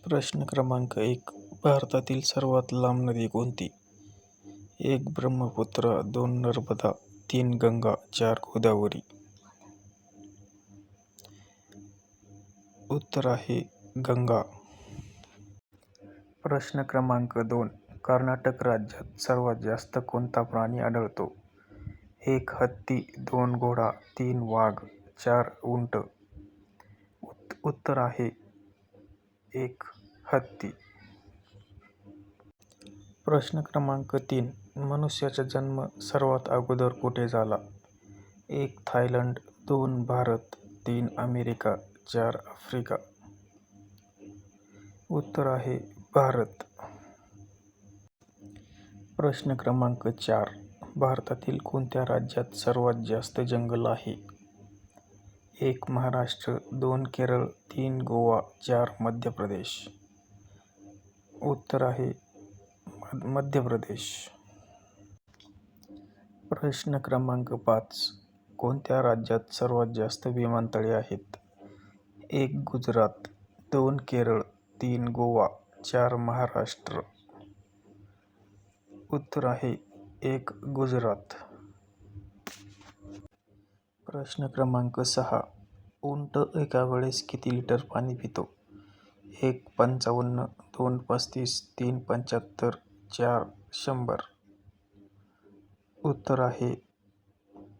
प्रश्न क्रमांक 1. भारतातील सर्वात लांब नदी कोणती? 1. ब्रह्मपुत्रा, 2. नर्मदा, 3. गंगा, 4. गोदावरी. उत्तर आहे गंगा. प्रश्न क्रमांक 2. कर्नाटक राज्यात सर्वात जास्त कोणता प्राणी आढळतो? 1. हत्ती, 2. घोडा, 3. वाघ, 4. उंट. उत्तर आहे 1. हत्ती. प्रश्न क्रमांक 3. मनुष्याचा जन्म सर्वात अगोदर कुठे झाला? 1. थायलंड, 2. भारत, 3. अमेरिका, 4. आफ्रिका. उत्तर आहे भारत. प्रश्न क्रमांक 4. भारतातील कोणत्या राज्यात सर्वात जास्त जंगल आहे? 1. महाराष्ट्र, 2. केरळ, 3. गोवा, 4. मध्य प्रदेश. उत्तर आहे मध्य प्रदेश. प्रश्न क्रमांक 5. कोणत्या राज्यात सर्वात जास्त विमानतळे आहेत? 1. गुजरात, 2. केरळ, 3. गोवा, 4. महाराष्ट्र. उत्तर आहे 1. गुजरात. प्रश्न क्रमांक 6. उंट एका वेळेस किती लिटर पाणी पितो? 1. 55, 2. 35, 3. 75, 4. 100. उत्तर आहे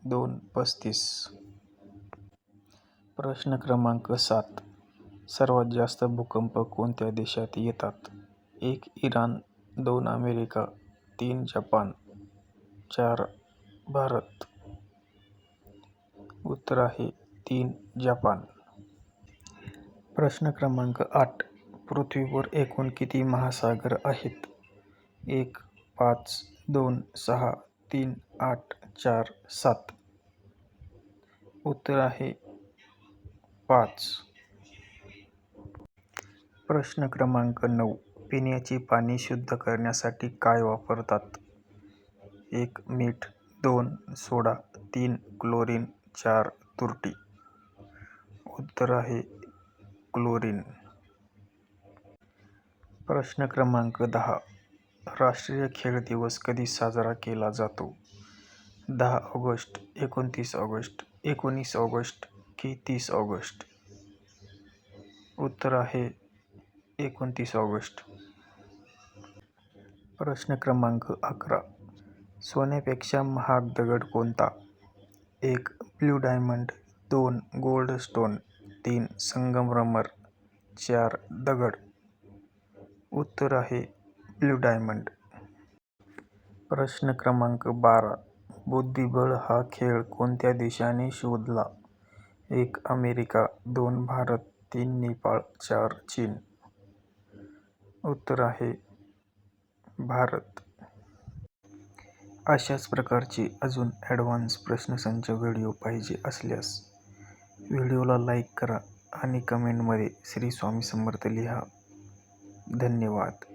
2. 35. प्रश्न क्रमांक 7. सर्वात जास्त भूकंप कोणत्या देशात येतात? 1. इराण, 2. अमेरिका, 3. जपान, 4. भारत. उत्तर आहे 3. जपान. प्रश्न क्रमांक 8. पृथ्वीवर एकूण किती महासागर आहेत? 1. 5, 2. 6, 3. 8, 4. 7. उत्तर आहे 5. प्रश्न क्रमांक 9. पिण्याचे पाणी शुद्ध करण्यासाठी काय वापरतात? 1. मीठ, 2. सोडा, 3. क्लोरीन, 4. तुरटी. उत्तर आहे क्लोरीन. प्रश्न क्रमांक 10. राष्ट्रीय खेळ दिवस कधी साजरा केला जातो? 10 ऑगस्ट, 29 ऑगस्ट, 19 ऑगस्ट की 30 ऑगस्ट. उत्तर आहे 29 ऑगस्ट. प्रश्न क्रमांक 11. सोन्यापेक्षा महाग दगड कोणता? 1. Blue diamond, 2. Gold stone, 3. संगमरमर, 4. दगड. उत्तर आहे ब्ल्यू डायमंड. प्रश्न क्रमांक 12. बुद्धिबळ हा खेळ कोणत्या देशाने शोधला? 1. अमेरिका, 2. भारत, 3. नेपाळ, 4. चीन. उत्तर आहे भारत. अशाच प्रकारचे अजून ॲडव्हान्स प्रश्नसंच व्हिडिओ पाहिजे असल्यास व्हिडिओला लाईक करा आणि कमेंटमध्ये श्री स्वामी समर्थ लिहा. धन्यवाद.